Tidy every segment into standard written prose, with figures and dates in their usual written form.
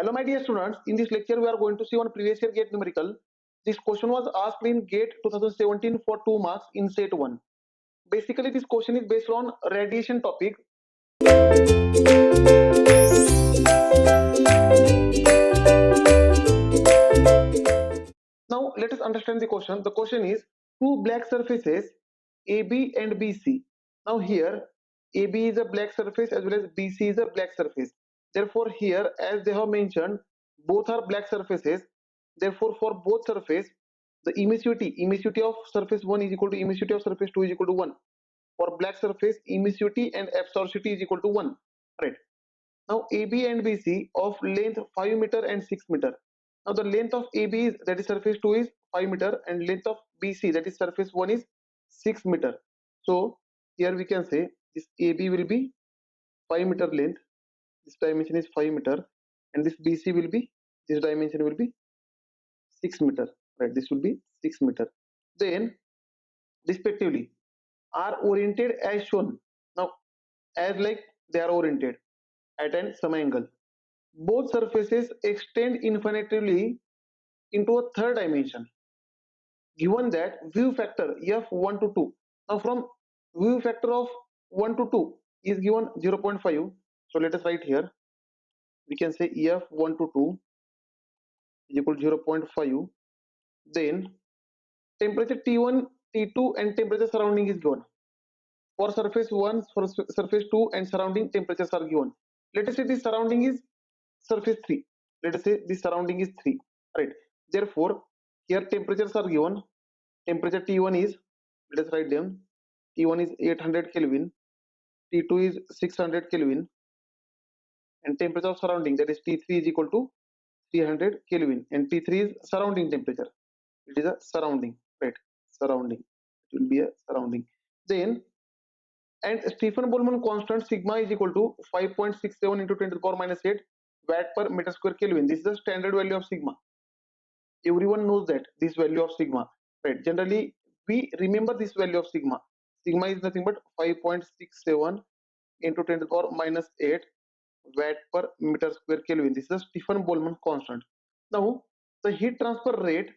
Hello my dear students, in this lecture we are going to see one previous year GATE numerical. This question was asked in GATE 2017 for 2 marks in set 1. Basically this question is based on radiation topic. Now let us understand the question. The question is two black surfaces AB and BC. Now here AB is a black surface as well as BC is a black surface. Therefore here, as they have mentioned, both are black surfaces. Therefore for both surface, the emissivity of surface 1 is equal to emissivity of surface 2 is equal to 1. For black surface, emissivity and absorptivity is equal to 1. Right. Now AB and BC of length 5 meter and 6 meter. Now the length of AB is, that is surface 2 is 5 meter, and length of BC, that is surface 1 is 6 meter. So here we can say this AB will be 5 meter length, this dimension is 5 meter, and this BC will be, this dimension will be 6 meter, right? This will be 6 meter. Then respectively are oriented as shown. Now as like they are oriented at an some angle. Both surfaces extend infinitely into a third dimension. Given that view factor f1 to 2. Now from view factor of 1 to 2 is given 0.5. So let us write here. We can say f1 to 2 is equal to 0.5. Then temperature T1, T2 and temperature surrounding is given. For surface 1, for surface 2 and surrounding temperatures are given. Let us say this surrounding is surface 3. Let us say this surrounding is 3. Right. Therefore, here temperatures are given. Temperature T1 is, let us write them. T1 is 800 Kelvin. T2 is 600 Kelvin. And temperature of surrounding, that is T3 is equal to 300 Kelvin. And T3 is surrounding temperature. It is a surrounding, right? Surrounding. It will be a surrounding. Then, and Stefan Boltzmann constant sigma is equal to 5.67 into 10 to the power minus 8 watt per meter square Kelvin. This is the standard value of sigma. Everyone knows that this value of sigma, right? Generally, we remember this value of sigma. Sigma is nothing but 5.67 into 10 to the power minus 8 watt per meter square Kelvin. This is the Stefan Boltzmann constant. Now, the heat transfer rate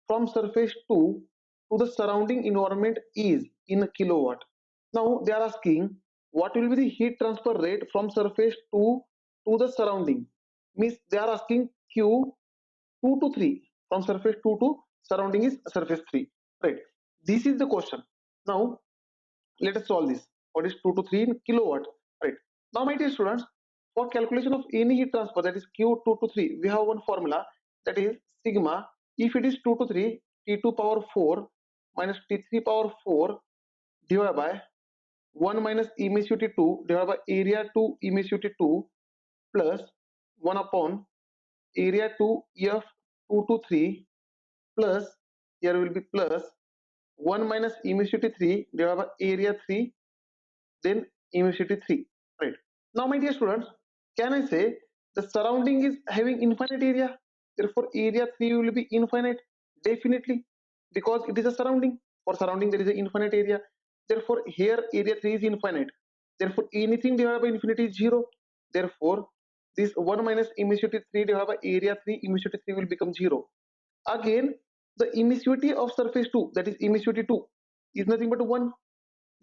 from surface 2 to the surrounding environment is in kilowatt. Now they are asking what will be the heat transfer rate from surface 2 to the surrounding. Means they are asking Q 2 to 3 from surface 2 to surrounding is surface 3. Right. This is the question. Now let us solve this. What is 2 to 3 in kilowatt? Right. Now my dear students, for calculation of any heat transfer, that is Q 2 to 3, we have one formula, that is sigma. If it is 2 to 3, T2 power 4 minus T3 power 4 divided by 1 minus emissivity 2 divided by area 2 emissivity 2 plus 1 upon area 2 F 2 to 3 plus, here will be plus 1 minus emissivity 3 divided by area 3, then emissivity 3. Right. Now my dear students, can I say the surrounding is having infinite area? Therefore area 3 will be infinite, definitely, because it is a surrounding. For surrounding there is an infinite area. Therefore here area 3 is infinite. Therefore anything divided by infinity is 0. Therefore this 1 minus emissivity 3 divided by area 3, emissivity 3 will become 0. Again, the emissivity of surface 2, that is emissivity 2, is nothing but 1.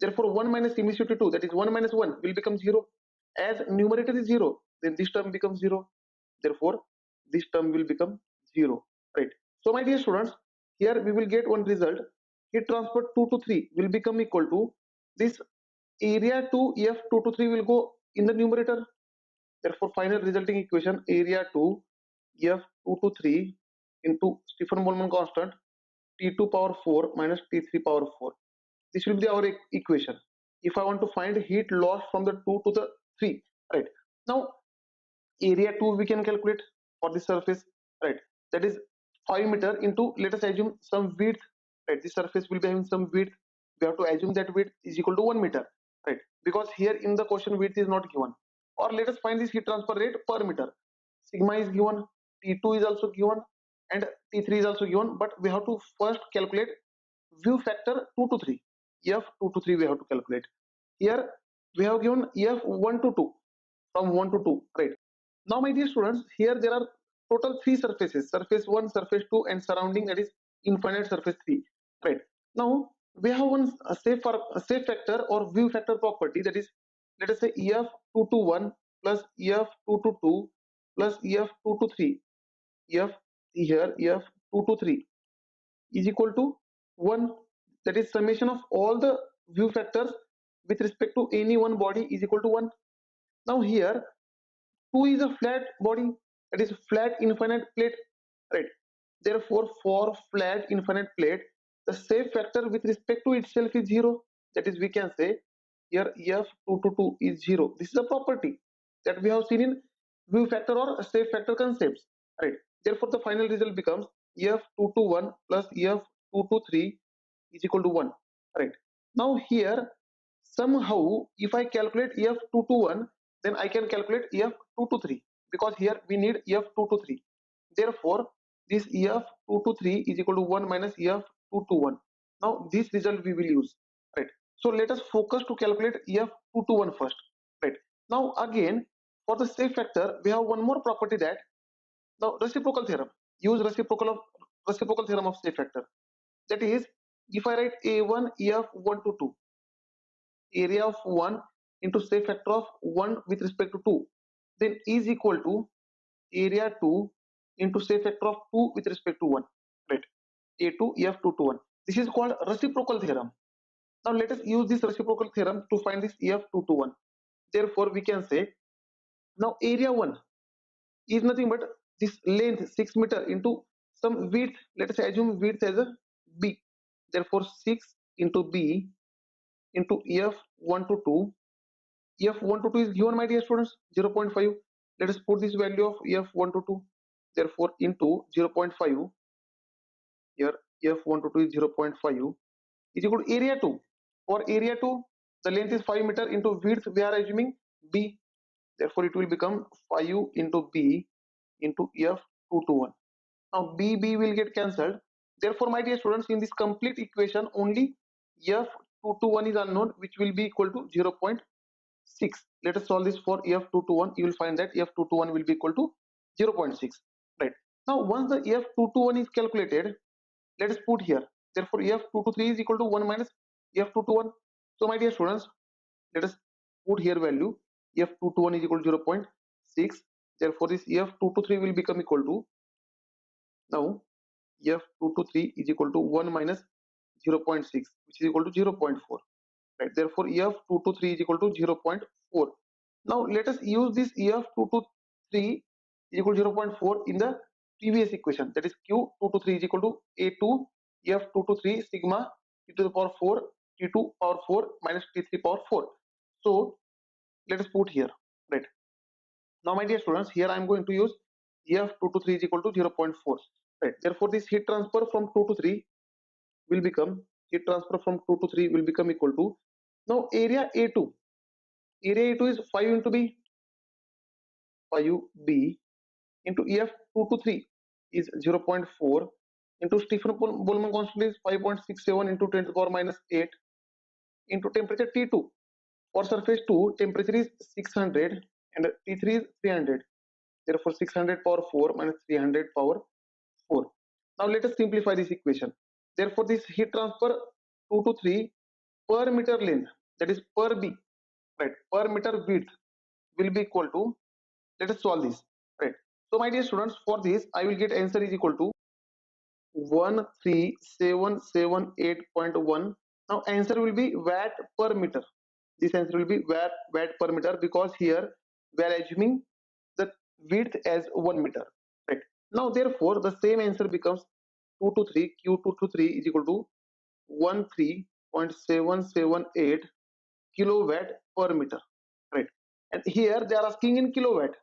Therefore 1 minus emissivity 2, that is 1 minus 1, will become 0. As numerator is 0, then this term becomes 0. Therefore this term will become 0. Right. So my dear students, here we will get one result. Heat transfer 2 to 3 will become equal to this area 2 F 2 to 3 will go in the numerator. Therefore final resulting equation, area 2 F 2 to 3 into Stefan Boltzmann constant T2 power 4 minus T3 power 4. This will be our equation. If I want to find heat loss from the 2 to the 3, right? Now area 2 we can calculate for the surface, right? That is 5 meter into, let us assume some width, right? The surface will be having some width. We have to assume that width is equal to 1 meter, right? Because here in the question width is not given. Or let us find this heat transfer rate per meter. Sigma is given, T2 is also given, and T3 is also given, but we have to first calculate view factor 2 to 3. F 2 to 3 we have to calculate. Here we have given F 1 to 2, from 1 to 2, right? Now my dear students, here there are total three surfaces, surface 1, surface 2 and surrounding, that is infinite surface 3, right? Now we have one safe factor or view factor property, that is, let us say ef2 to 1 plus ef2 to 2 plus ef2 to 3, f here ef2 to 3 is equal to 1, that is summation of all the view factors with respect to any one body is equal to 1. Now here 2 is a flat body, that is flat infinite plate, right? Therefore for flat infinite plate, the safe factor with respect to itself is 0, that is we can say here f2 to 2 is 0. This is a property that we have seen in view factor or safe factor concepts, right? Therefore the final result becomes f2 to 1 plus f2 to 3 is equal to 1, right? Now here somehow if I calculate f2 to 1, then I can calculate f2 to 3, because here we need f2 to 3. Therefore this f2 to 3 is equal to 1 minus f2 to 1. Now this result we will use, right? So let us focus to calculate f2 to 1 first, right? Now again, for the safe factor we have one more property, that now reciprocal theorem, use reciprocal theorem of safe factor, that is if I write a1 f1 to 2, area of 1 into safe factor of 1 with respect to 2, then is equal to area 2 into safe factor of 2 with respect to 1, right? a2 f2 to 1, this is called reciprocal theorem. Now let us use this reciprocal theorem to find this f2 to 1. Therefore we can say now area 1 is nothing but this length 6 meter into some width, let us assume width as a b. Therefore 6 into b into f1 to 2, f1 to 2 is given, my dear students, 0.5. Let us put this value of f1 to 2, therefore into 0.5, here f1 to 2 is 0.5 is equal to area 2. For area 2 the length is 5 meter into width we are assuming b, therefore it will become 5 into b into f2 to 1. Now b will get cancelled. Therefore my dear students, in this complete equation only f2 to 1 is unknown, which will be equal to 0.6. Let us solve this for f2 to 1. You will find that f2 to 1 will be equal to 0.6, right? Now once the f2 to 1 is calculated, let us put here, therefore f2 to 3 is equal to 1 minus f2 to 1. So my dear students, let us put here value f2 to 1 is equal to 0.6. Therefore this f2 to 3 will become equal to, now f2 to 3 is equal to 1 minus 0.6, which is equal to 0.4, right? Therefore f2 to 3 is equal to 0.4. Now let us use this f2 to 3 is equal to 0.4 in the previous equation, that is q2 to 3 is equal to a2 f2 to 3 sigma e to the power 4 t2 power 4 minus t3 power 4. So let us put here, right? Now my dear students, here I am going to use f2 to 3 is equal to 0.4, right? Therefore this heat transfer from 2 to 3 will become, heat transfer from 2 to 3 will become equal to, now area a2 is 5 into b, 5b into f2 to 3 is 0.4 into Stephen Boltzmann constant is 5.67 into 10 to the power minus 8 into temperature T2. For surface 2 temperature is 600 and T3 is 300. Therefore 600 power 4 minus 300 power 4. Now let us simplify this equation. Therefore this heat transfer 2 to 3 per meter length, that is per b, right, per meter width will be equal to, let us solve this, right? So my dear students, for this I will get answer is equal to 13778.1. Now answer will be watt per meter. This answer will be watt per meter, because here we are assuming the width as 1 meter, right? Now therefore the same answer becomes 2 to 3 q2 to 3 is equal to 13.778 kilowatt per meter, right? And here they are asking in kilowatt.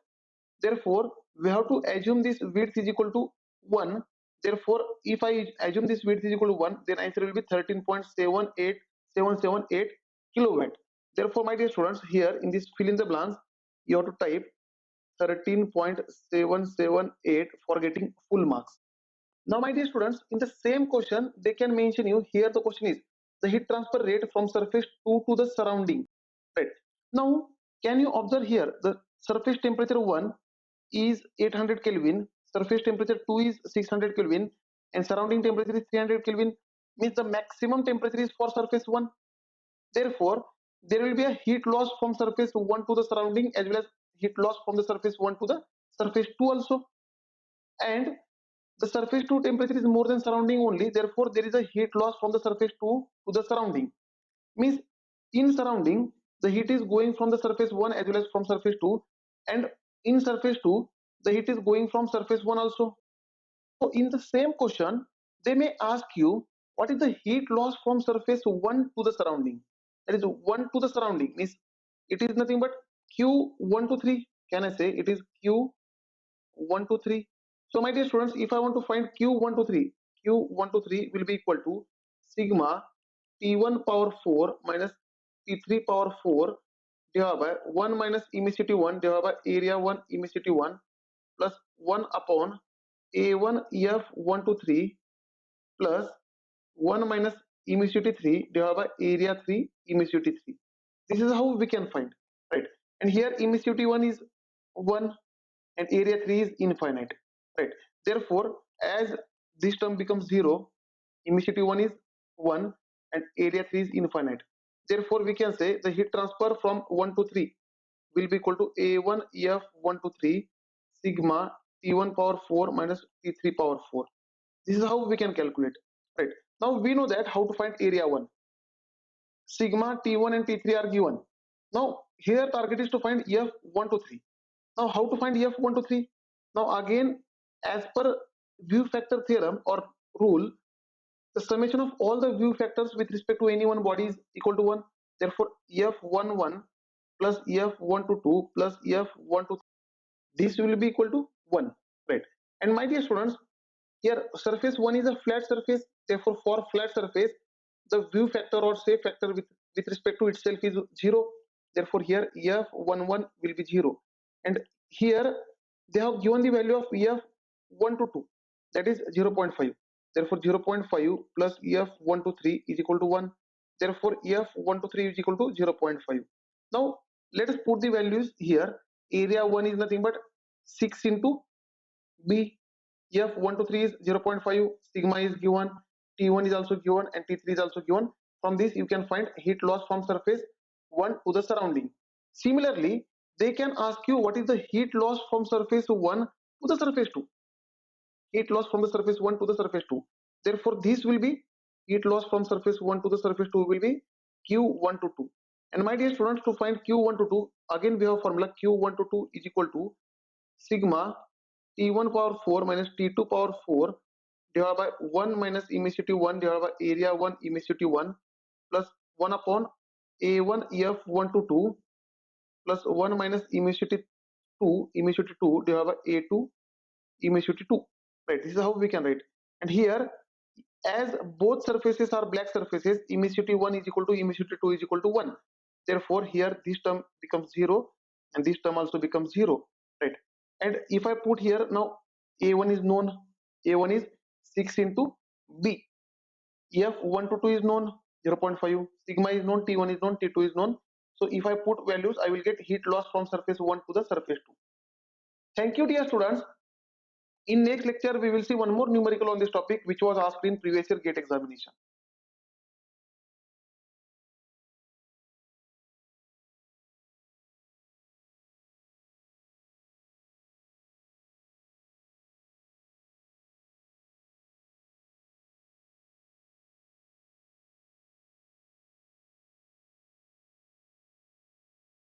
Therefore we have to assume this width is equal to 1. Therefore if I assume this width is equal to 1, then answer will be 13.78778 kilowatt. Therefore my dear students, here in this fill in the blanks you have to type 13.778 for getting full marks. Now my dear students, in the same question they can mention you, here the question is the heat transfer rate from surface 2 to the surrounding, right? Now can you observe here the surface temperature 1 is 800 Kelvin, surface temperature 2 is 600 Kelvin, and surrounding temperature is 300 Kelvin, means the maximum temperature is for surface 1. Therefore, there will be a heat loss from surface 1 to the surrounding as well as heat loss from the surface 1 to the surface 2 also. And the surface 2 temperature is more than surrounding only, therefore there is a heat loss from the surface 2 to the surrounding. Means in surrounding, the heat is going from the surface 1 as well as from surface 2, and in surface 2, the heat is going from surface 1 also. So in the same question, they may ask you what is the heat loss from surface 1 to the surrounding. That is 1 to the surrounding means it is nothing but Q1 to 3. Can I say it is Q1 to 3? So my dear students, if I want to find Q1 to 3, Q1 to 3 will be equal to sigma T1 power 4 minus T3 power 4 divided by 1 minus emissivity 1 divided by area 1 emissivity 1 plus 1 upon A1 F1 to 3 plus 1 minus emissivity 3 divided by area 3 emissivity 3. This is how we can find, right? And here emissivity 1 is 1 and area 3 is infinite, right? Therefore, as this term becomes 0, emissivity 1 is 1 and area 3 is infinite. Therefore, we can say the heat transfer from 1 to 3 will be equal to A1 F1 to 3 sigma T1 power 4 minus T3 power 4. This is how we can calculate, right? Now we know that how to find area 1. Sigma T1 and T3 are given. Now here target is to find F1 to 3. Now how to find F1 to 3? Now again, as per view factor theorem or rule, the summation of all the view factors with respect to any one body is equal to 1. Therefore F11 plus F1 to 2 plus F1 to 3, this will be equal to 1, right? And my dear students, here surface 1 is a flat surface, therefore for flat surface the view factor or shape factor with respect to itself is 0. Therefore here F11 will be 0, and here they have given the value of F1 to 2, that is 0.5. Therefore 0.5 plus F1 to 3 is equal to 1. Therefore F1 to 3 is equal to 0.5. Now let us put the values here. Area 1 is nothing but 6 into B. F1 to 3 is 0.5, sigma is given, T1 is also given, and T3 is also given. From this you can find heat loss from surface 1 to the surrounding. Similarly, they can ask you what is the heat loss from surface 1 to the surface 2. Heat loss from the surface 1 to the surface 2. Therefore, this will be heat loss from surface 1 to the surface 2 will be Q1 to 2. And my dear students, to find Q1 to 2, again we have formula Q1 to 2 is equal to sigma T1 power 4 minus T2 power 4 divided by 1 minus emissivity 1 divided by area 1 emissivity 1 plus 1 upon A1 F1 to 2 plus 1 minus emissivity 2 divided by A2 emissivity 2. Right, this is how we can write. And here, as both surfaces are black surfaces, emissivity 1 is equal to emissivity 2 is equal to 1. Therefore, here this term becomes 0 and this term also becomes 0. Right. And if I put here now, A1 is known, A1 is 6 into B. F1 to 2 is known, 0.5. Sigma is known, T1 is known, T2 is known. So if I put values, I will get heat loss from surface 1 to the surface 2. Thank you, dear students. In next lecture, we will see one more numerical on this topic which was asked in previous year GATE examination.